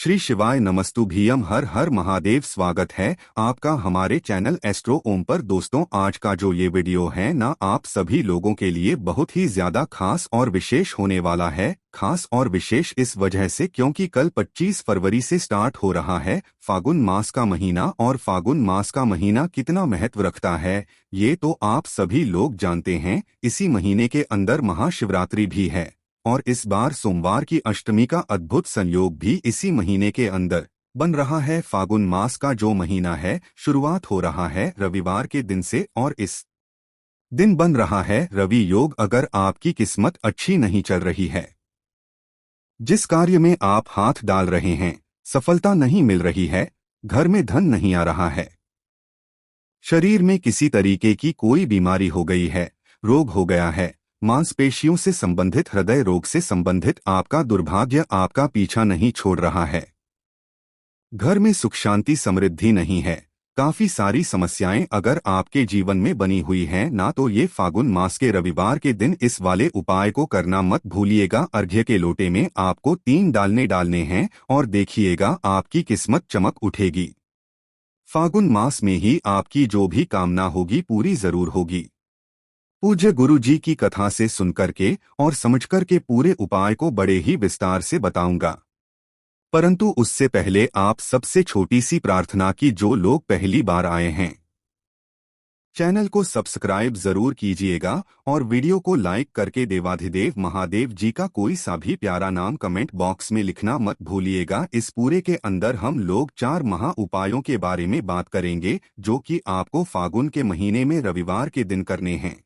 श्री शिवाय नमस्तुभ्यम। हर हर महादेव। स्वागत है आपका हमारे चैनल एस्ट्रो ओम पर। दोस्तों, आज का जो ये वीडियो है ना, आप सभी लोगों के लिए बहुत ही ज्यादा खास और विशेष होने वाला है। खास और विशेष इस वजह से क्योंकि कल 25 फरवरी से स्टार्ट हो रहा है फागुन मास का महीना। और फागुन मास का महीना कितना महत्व रखता है ये तो आप सभी लोग जानते हैं। इसी महीने के अंदर महाशिवरात्रि भी है और इस बार सोमवार की अष्टमी का अद्भुत संयोग भी इसी महीने के अंदर बन रहा है। फागुन मास का जो महीना है शुरुआत हो रहा है रविवार के दिन से और इस दिन बन रहा है रवि योग। अगर आपकी किस्मत अच्छी नहीं चल रही है, जिस कार्य में आप हाथ डाल रहे हैं सफलता नहीं मिल रही है, घर में धन नहीं आ रहा है, शरीर में किसी तरीके की कोई बीमारी हो गई है, रोग हो गया है, मांसपेशियों से संबंधित, हृदय रोग से संबंधित आपका दुर्भाग्य आपका पीछा नहीं छोड़ रहा है, घर में सुख शांति समृद्धि नहीं है, काफी सारी समस्याएं अगर आपके जीवन में बनी हुई हैं ना, तो ये फागुन मास के रविवार के दिन इस वाले उपाय को करना मत भूलिएगा। अर्घ्य के लोटे में आपको 3 डालने हैं और देखिएगा आपकी किस्मत चमक उठेगी। फागुन मास में ही आपकी जो भी कामना होगी पूरी जरूर होगी। पूज्य गुरु जी की कथा से सुनकर के और समझकर के पूरे उपाय को बड़े ही विस्तार से बताऊंगा, परंतु उससे पहले आप सबसे छोटी सी प्रार्थना की जो लोग पहली बार आए हैं चैनल को सब्सक्राइब जरूर कीजिएगा और वीडियो को लाइक करके देवाधिदेव महादेव जी का कोई सा भी प्यारा नाम कमेंट बॉक्स में लिखना मत भूलिएगा। इस पूरे के अंदर हम लोग 4 महा उपायों के बारे में बात करेंगे जो कि आपको फागुन के महीने में रविवार के दिन करने हैं।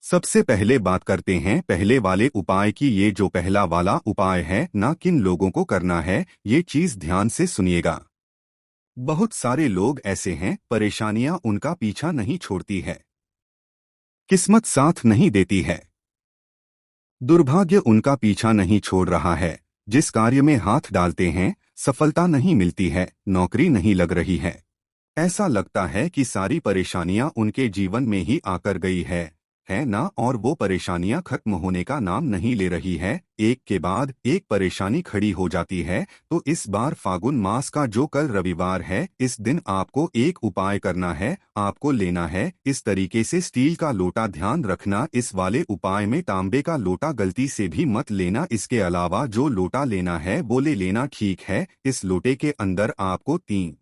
सबसे पहले बात करते हैं पहले वाले उपाय की। ये जो पहला वाला उपाय है ना, किन लोगों को करना है ये चीज ध्यान से सुनिएगा। बहुत सारे लोग ऐसे हैं परेशानियां उनका पीछा नहीं छोड़ती है, किस्मत साथ नहीं देती है, दुर्भाग्य उनका पीछा नहीं छोड़ रहा है, जिस कार्य में हाथ डालते हैं सफलता नहीं मिलती है, नौकरी नहीं लग रही है, ऐसा लगता है कि सारी परेशानियां उनके जीवन में ही आकर गई है ना, और वो परेशानियां खत्म होने का नाम नहीं ले रही है। एक के बाद एक परेशानी खड़ी हो जाती है। तो इस बार फागुन मास का जो कल रविवार है, इस दिन आपको एक उपाय करना है। आपको लेना है इस तरीके से स्टील का लोटा। ध्यान रखना इस वाले उपाय में तांबे का लोटा गलती से भी मत लेना। इसके अलावा जो लोटा लेना है वो ले लेना, ठीक है। इस लोटे के अंदर आपको 3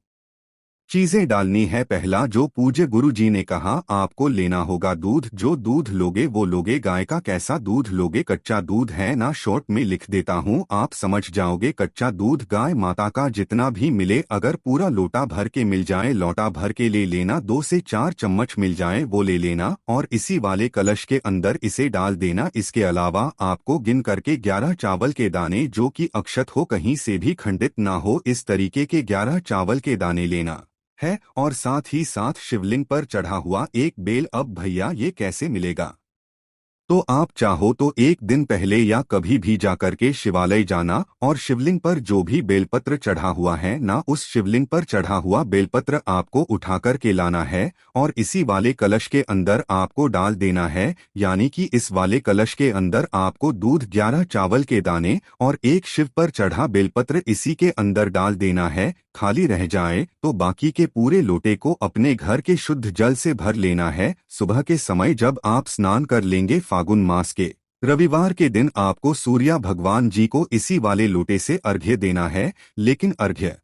चीजें डालनी है। पहला, जो पूज्य गुरु जी ने कहा, आपको लेना होगा दूध। जो दूध लोगे वो लोगे गाय का। कैसा दूध लोगे? कच्चा दूध है ना, शॉर्ट में लिख देता हूँ, आप समझ जाओगे। कच्चा दूध गाय माता का जितना भी मिले, अगर पूरा लोटा भर के मिल जाए, लोटा भर के ले लेना। 2 से 4 चम्मच मिल जाए वो ले लेना और इसी वाले कलश के अंदर इसे डाल देना। इसके अलावा आपको गिन करके 11 चावल के दाने, जो कि अक्षत हो, कहीं से भी खंडित ना हो, इस तरीके के 11 चावल के दाने लेना है। और साथ ही साथ शिवलिंग पर चढ़ा हुआ एक बेल। अब भैया ये कैसे मिलेगा? तो आप चाहो तो एक दिन पहले या कभी भी जाकर के शिवालय जाना और शिवलिंग पर जो भी बेलपत्र चढ़ा हुआ है ना, उस शिवलिंग पर चढ़ा हुआ बेलपत्र आपको उठा कर के लाना है और इसी वाले कलश के अंदर आपको डाल देना है। यानी कि इस वाले कलश के अंदर आपको दूध, 11 चावल के दाने और एक शिव पर चढ़ा बेलपत्र इसी के अंदर डाल देना है। खाली रह जाए तो बाकी के पूरे लोटे को अपने घर के शुद्ध जल से भर लेना है। सुबह के समय जब आप स्नान कर लेंगे फागुन मास के रविवार के दिन, आपको सूर्य भगवान जी को इसी वाले लोटे से अर्घ्य देना है। लेकिन अर्घ्य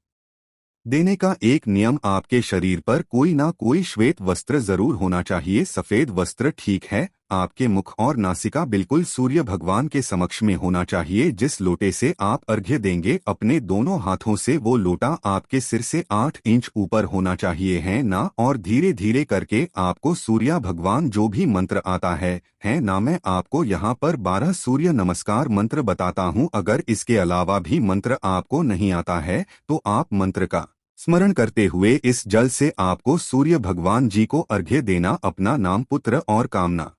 देने का एक नियम, आपके शरीर पर कोई ना कोई श्वेत वस्त्र जरूर होना चाहिए। सफेद वस्त्र ठीक है। आपके मुख और नासिका बिल्कुल सूर्य भगवान के समक्ष में होना चाहिए। जिस लोटे से आप अर्घ्य देंगे, अपने दोनों हाथों से वो लोटा आपके सिर से 8 इंच ऊपर होना चाहिए, है ना। और धीरे धीरे करके आपको सूर्य भगवान जो भी मंत्र आता है ना, मैं आपको यहाँ पर 12 सूर्य नमस्कार मंत्र बताता हूँ। अगर इसके अलावा भी मंत्र आपको नहीं आता है तो आप मंत्र का स्मरण करते हुए इस जल से आपको सूर्य भगवान जी को अर्घ्य देना। अपना नाम, पुत्र और कामना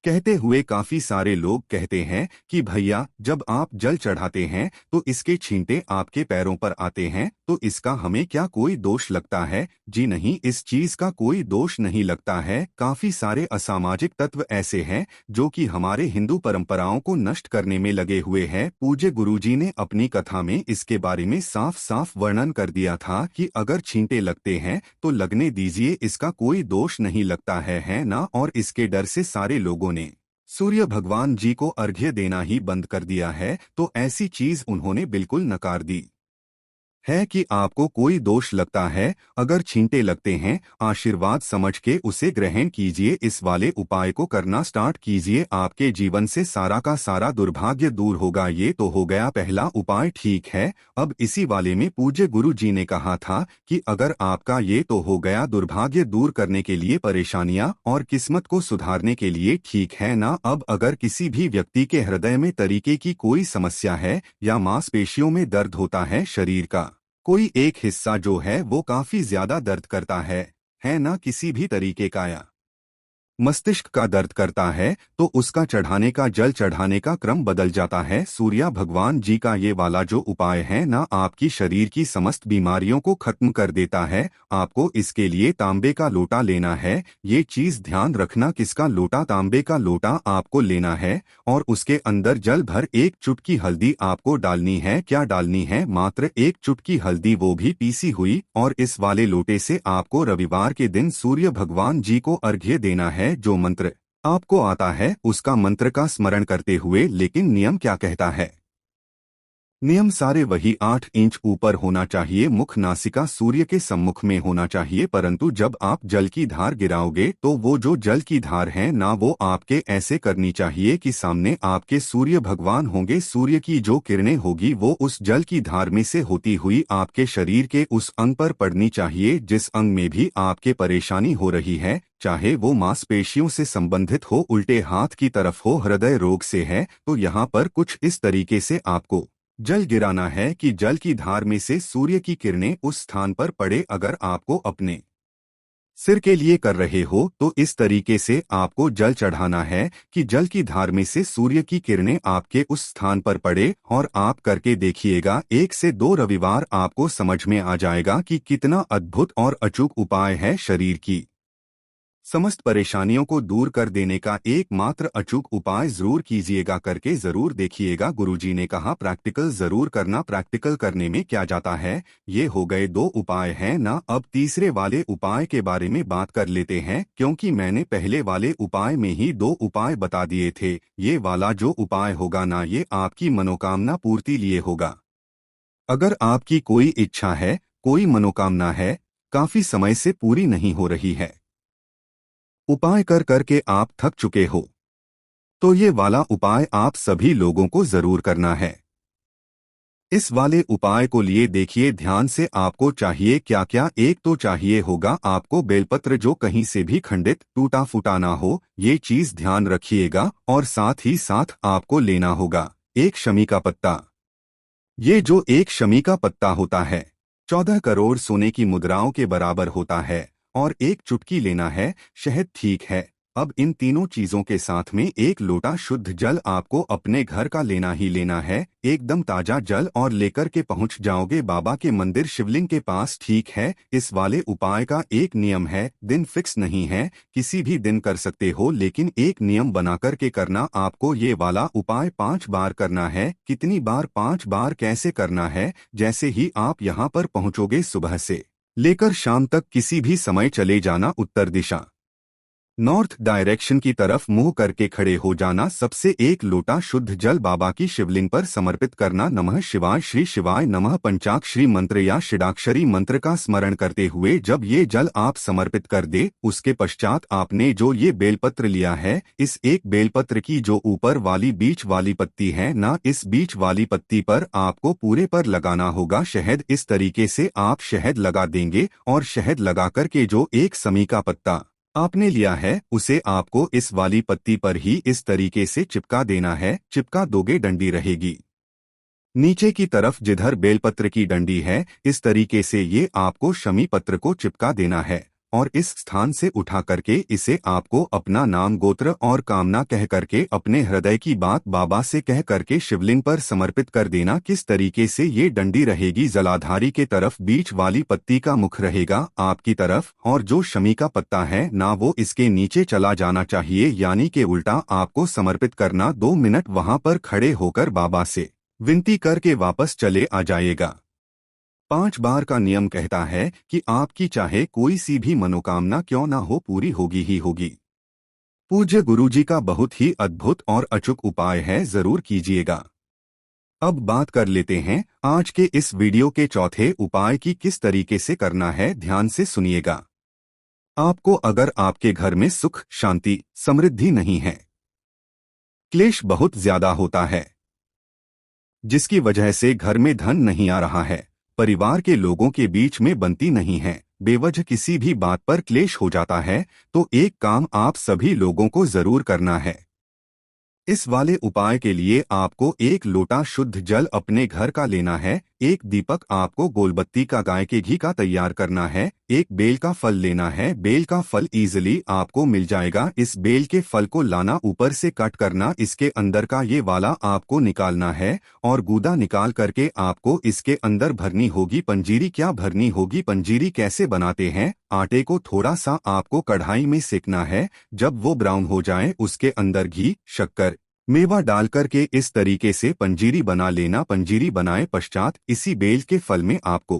कहते हुए काफी सारे लोग कहते हैं कि भैया जब आप जल चढ़ाते हैं तो इसके छींटे आपके पैरों पर आते हैं तो इसका हमें क्या कोई दोष लगता है। जी नहीं, इस चीज का कोई दोष नहीं लगता है। काफी सारे असामाजिक तत्व ऐसे हैं जो कि हमारे हिंदू परंपराओं को नष्ट करने में लगे हुए हैं। पूज्य गुरुजी ने अपनी कथा में इसके बारे में साफ साफ वर्णन कर दिया था कि अगर छींटे लगते हैं तो लगने दीजिए, इसका कोई दोष नहीं लगता है ना। और इसके डर से सारे लोगों ने सूर्य भगवान जी को अर्घ्य देना ही बंद कर दिया है। तो ऐसी चीज उन्होंने बिल्कुल नकार दी है कि आपको कोई दोष लगता है। अगर छींटे लगते हैं, आशीर्वाद समझ के उसे ग्रहण कीजिए। इस वाले उपाय को करना स्टार्ट कीजिए, आपके जीवन से सारा का सारा दुर्भाग्य दूर होगा। ये तो हो गया पहला उपाय, ठीक है। अब इसी वाले में पूज्य गुरु जी ने कहा था कि अगर आपका ये तो हो गया दुर्भाग्य दूर करने के लिए, परेशानियां और किस्मत को सुधारने के लिए, ठीक है ना। अब अगर किसी भी व्यक्ति के हृदय में तरीके की कोई समस्या है या मांसपेशियों में दर्द होता है, शरीर का कोई एक हिस्सा जो है वो काफी ज्यादा दर्द करता है ना, किसी भी तरीके का या मस्तिष्क का दर्द करता है, तो उसका चढ़ाने का जल चढ़ाने का क्रम बदल जाता है। सूर्य भगवान जी का ये वाला जो उपाय है ना, आपकी शरीर की समस्त बीमारियों को खत्म कर देता है। आपको इसके लिए तांबे का लोटा लेना है। ये चीज ध्यान रखना, किसका लोटा, तांबे का लोटा आपको लेना है और उसके अंदर जल भर 1 चुटकी हल्दी आपको डालनी है। क्या डालनी है? मात्र 1 चुटकी हल्दी, वो भी पीसी हुई। और इस वाले लोटे से आपको रविवार के दिन सूर्य भगवान जी को अर्घ्य देना है। जो मंत्र आपको आता है उसका मंत्र का स्मरण करते हुए। लेकिन नियम क्या कहता है? नियम सारे वही 8 इंच ऊपर होना चाहिए, मुख नासिका सूर्य के सम्मुख में होना चाहिए। परंतु जब आप जल की धार गिराओगे तो वो जो जल की धार है ना, वो आपके ऐसे करनी चाहिए कि सामने आपके सूर्य भगवान होंगे। सूर्य की जो किरणें होगी वो उस जल की धार में से होती हुई आपके शरीर के उस अंग पर पड़नी चाहिए जिस अंग में भी आपके परेशानी हो रही है, चाहे वो मांसपेशियों से संबंधित हो, उल्टे हाथ की तरफ हो, हृदय रोग से है। तो यहाँ पर कुछ इस तरीके से आपको जल गिराना है कि जल की धार में से सूर्य की किरणें उस स्थान पर पड़े। अगर आपको अपने सिर के लिए कर रहे हो तो इस तरीके से आपको जल चढ़ाना है कि जल की धार में से सूर्य की किरणें आपके उस स्थान पर पड़े। और आप करके देखिएगा, 1 से 2 रविवार आपको समझ में आ जाएगा कि कितना अद्भुत और अचूक उपाय है। शरीर की समस्त परेशानियों को दूर कर देने का एकमात्र अचूक उपाय जरूर कीजिएगा, करके जरूर देखिएगा। गुरुजी ने कहा प्रैक्टिकल जरूर करना। प्रैक्टिकल करने में क्या जाता है। ये हो गए 2 उपाय हैं ना। अब तीसरे वाले उपाय के बारे में बात कर लेते हैं, क्योंकि मैंने पहले वाले उपाय में ही 2 उपाय बता दिए थे। ये वाला जो उपाय होगा ना, ये आपकी मनोकामना पूर्ति लिए होगा। अगर आपकी कोई इच्छा है, कोई मनोकामना है, काफी समय से पूरी नहीं हो रही है, उपाय कर करके आप थक चुके हो, तो ये वाला उपाय आप सभी लोगों को जरूर करना है। इस वाले उपाय को लिए देखिए ध्यान से, आपको चाहिए क्या क्या। एक तो चाहिए होगा आपको बेलपत्र, जो कहीं से भी खंडित टूटा फूटा ना हो, ये चीज ध्यान रखिएगा। और साथ ही साथ आपको लेना होगा 1 शमी का पत्ता। ये जो 1 शमी का पत्ता होता है 14 करोड़ सोने की मुद्राओं के बराबर होता है। और 1 चुटकी लेना है शहद, ठीक है। अब इन तीनों चीजों के साथ में 1 लोटा शुद्ध जल आपको अपने घर का लेना ही लेना है, एकदम ताजा जल। और लेकर के पहुंच जाओगे बाबा के मंदिर शिवलिंग के पास, ठीक है। इस वाले उपाय का एक नियम है, दिन फिक्स नहीं है, किसी भी दिन कर सकते हो, लेकिन एक नियम बना करके करना। आपको ये वाला उपाय 5 बार करना है। कितनी बार? 5 बार। कैसे करना है? जैसे ही आप यहाँ पर पहुंचोगे, सुबह से लेकर शाम तक किसी भी समय चले जाना, उत्तर दिशा नॉर्थ डायरेक्शन की तरफ मुंह करके खड़े हो जाना। सबसे 1 लोटा शुद्ध जल बाबा की शिवलिंग पर समर्पित करना। नमः शिवाय, श्री शिवाय नमः पंचाक्षरी मंत्र या षडाक्षरी मंत्र का स्मरण करते हुए जब ये जल आप समर्पित कर दे, उसके पश्चात आपने जो ये बेलपत्र लिया है, इस एक बेलपत्र की जो ऊपर वाली बीच वाली पत्ती है ना, इस बीच वाली पत्ती पर आपको पूरे पर लगाना होगा शहद। इस तरीके से आप शहद लगा देंगे और शहद लगा करके जो 1 शमी का पत्ता आपने लिया है उसे आपको इस वाली पत्ती पर ही इस तरीके से चिपका देना है। चिपका दोगे, डंडी रहेगी नीचे की तरफ जिधर बेलपत्र की डंडी है, इस तरीके से ये आपको शमी पत्र को चिपका देना है। और इस स्थान से उठा करके इसे आपको अपना नाम, गोत्र और कामना कह करके अपने हृदय की बात बाबा से कह करके शिवलिंग पर समर्पित कर देना। किस तरीके से ये डंडी रहेगी, जलाधारी के तरफ बीच वाली पत्ती का मुख रहेगा आपकी तरफ, और जो शमी का पत्ता है ना वो इसके नीचे चला जाना चाहिए, यानी कि उल्टा आपको समर्पित करना। 2 मिनट वहां पर खड़े होकर बाबा से विनती करके वापस चले आ जाइएगा। 5 बार का नियम कहता है कि आपकी चाहे कोई सी भी मनोकामना क्यों ना हो, पूरी होगी ही होगी। पूज्य गुरुजी का बहुत ही अद्भुत और अचूक उपाय है, जरूर कीजिएगा। अब बात कर लेते हैं आज के इस वीडियो के चौथे उपाय की, किस तरीके से करना है, ध्यान से सुनिएगा। आपको अगर आपके घर में सुख, शांति, समृद्धि नहीं है, क्लेश बहुत ज्यादा होता है, जिसकी वजह से घर में धन नहीं आ रहा है, परिवार के लोगों के बीच में बनती नहीं है, बेवजह किसी भी बात पर क्लेश हो जाता है, तो एक काम आप सभी लोगों को जरूर करना है। इस वाले उपाय के लिए आपको 1 लोटा शुद्ध जल अपने घर का लेना है, 1 दीपक आपको गोलबत्ती का गाय के घी का तैयार करना है, 1 बेल का फल लेना है। बेल का फल इजीली आपको मिल जाएगा। इस बेल के फल को लाना, ऊपर से कट करना, इसके अंदर का ये वाला आपको निकालना है और गूदा निकाल करके आपको इसके अंदर भरनी होगी पंजीरी। क्या भरनी होगी पंजीरी, कैसे बनाते हैं, आटे को थोड़ा सा आपको कढ़ाई में सेकना है, जब वो ब्राउन हो जाए उसके अंदर घी, शक्कर, मेवा डाल करके इस तरीके से पंजीरी बना लेना। पंजीरी बनाए पश्चात इसी बेल के फल में आपको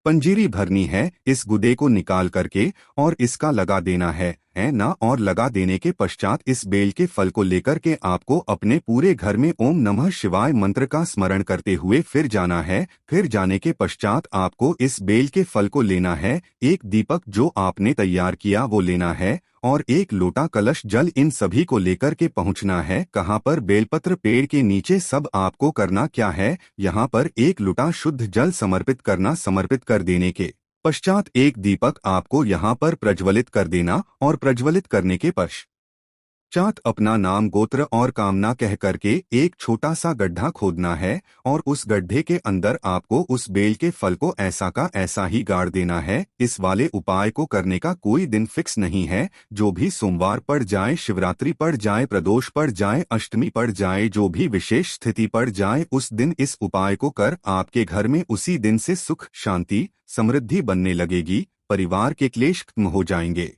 पंजीरी भरनी है। इस गुदे को निकाल करके और इसका लगा देना है ना, और लगा देने के पश्चात इस बेल के फल को लेकर के आपको अपने पूरे घर में ओम नमः शिवाय मंत्र का स्मरण करते हुए फिर जाना है। फिर जाने के पश्चात आपको इस बेल के फल को लेना है, 1 दीपक जो आपने तैयार किया वो लेना है और 1 लोटा कलश जल, इन सभी को लेकर के पहुंचना है। कहां पर, बेलपत्र पेड़ के नीचे। सब आपको करना क्या है, यहां पर 1 लोटा शुद्ध जल समर्पित करना। समर्पित कर देने के पश्चात 1 दीपक आपको यहां पर प्रज्वलित कर देना और प्रज्वलित करने के पश्चात अपना नाम, गोत्र और कामना कह करके एक छोटा सा गड्ढा खोदना है और उस गड्ढे के अंदर आपको उस बेल के फल को ऐसा का ऐसा ही गाड़ देना है। इस वाले उपाय को करने का कोई दिन फिक्स नहीं है, जो भी सोमवार पड़ जाए, शिवरात्रि पड़ जाए, प्रदोष पड़ जाए, अष्टमी पड़ जाए, जो भी विशेष स्थिति पड़ जाए, उस दिन इस उपाय को कर आपके घर में उसी दिन से सुख, शांति, समृद्धि बनने लगेगी, परिवार के क्लेश खत्म हो जाएंगे।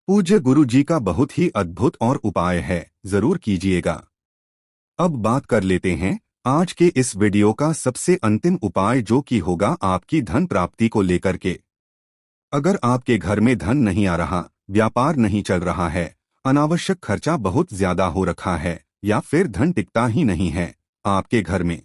पूज्य गुरु जी का बहुत ही अद्भुत और उपाय है, जरूर कीजिएगा। अब बात कर लेते हैं आज के इस वीडियो का सबसे अंतिम उपाय, जो कि होगा आपकी धन प्राप्ति को लेकर के। अगर आपके घर में धन नहीं आ रहा, व्यापार नहीं चल रहा है, अनावश्यक खर्चा बहुत ज्यादा हो रखा है, या फिर धन टिकता ही नहीं है आपके घर में,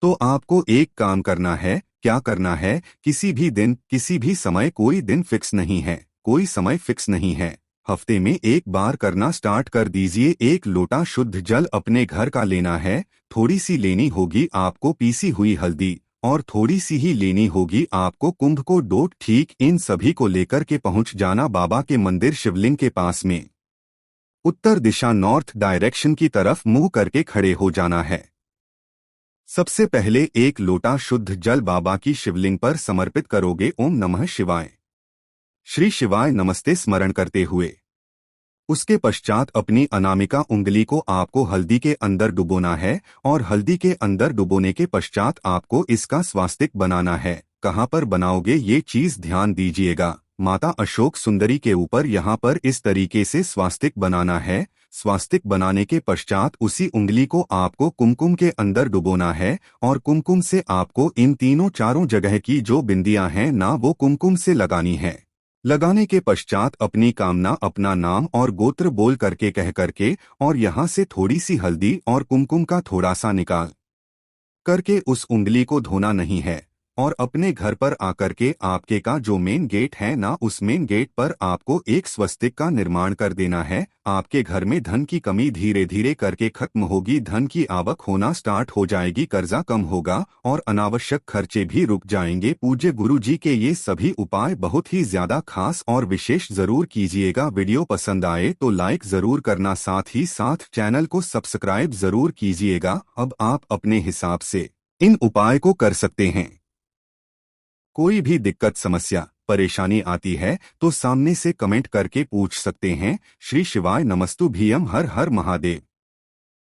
तो आपको एक काम करना है। क्या करना है, किसी भी दिन, किसी भी समय, कोई दिन फिक्स नहीं है, कोई समय फिक्स नहीं है, हफ्ते में 1 बार करना स्टार्ट कर दीजिए। 1 लोटा शुद्ध जल अपने घर का लेना है, थोड़ी सी लेनी होगी आपको पीसी हुई हल्दी, और थोड़ी सी ही लेनी होगी आपको कुंभ को डोट। ठीक इन सभी को लेकर के पहुंच जाना बाबा के मंदिर शिवलिंग के पास में। उत्तर दिशा, नॉर्थ डायरेक्शन की तरफ मुंह करके खड़े हो जाना है। सबसे पहले 1 लोटा शुद्ध जल बाबा की शिवलिंग पर समर्पित करोगे। ओम नमः शिवाय, श्री शिवाय नमस्ते स्मरण करते हुए उसके पश्चात अपनी अनामिका उंगली को आपको हल्दी के अंदर डुबोना है और हल्दी के अंदर डुबोने के पश्चात आपको इसका स्वास्तिक बनाना है। कहां पर बनाओगे ये चीज ध्यान दीजिएगा, माता अशोक सुंदरी के ऊपर यहां पर इस तरीके से स्वास्तिक बनाना है। स्वास्तिक बनाने के पश्चात उसी उंगली को आपको कुमकुम के अंदर डुबोना है और कुमकुम से आपको इन तीनों चारों जगह की जो बिंदियां हैं ना, वो कुमकुम से लगानी है। लगाने के पश्चात अपनी कामना, अपना नाम और गोत्र बोल करके कह करके और यहां से थोड़ी सी हल्दी और कुमकुम का थोड़ा सा निकाल करके उस उंगली को धोना नहीं है और अपने घर पर आकर के आपके का जो मेन गेट है ना, उस मेन गेट पर आपको एक स्वस्तिक का निर्माण कर देना है। आपके घर में धन की कमी धीरे धीरे करके खत्म होगी, धन की आवक होना स्टार्ट हो जाएगी, कर्जा कम होगा और अनावश्यक खर्चे भी रुक जाएंगे। पूज्य गुरु जी के ये सभी उपाय बहुत ही ज्यादा खास और विशेष, जरूर कीजिएगा। वीडियो पसंद आए तो लाइक जरूर करना, साथ ही साथ चैनल को सब्सक्राइब जरूर कीजिएगा। अब आप अपने हिसाब से इन उपाय को कर सकते हैं। कोई भी दिक्कत, समस्या परेशानी आती है तो सामने से कमेंट करके पूछ सकते हैं। श्री शिवाय नमस्तु भीयम, हर हर महादेव।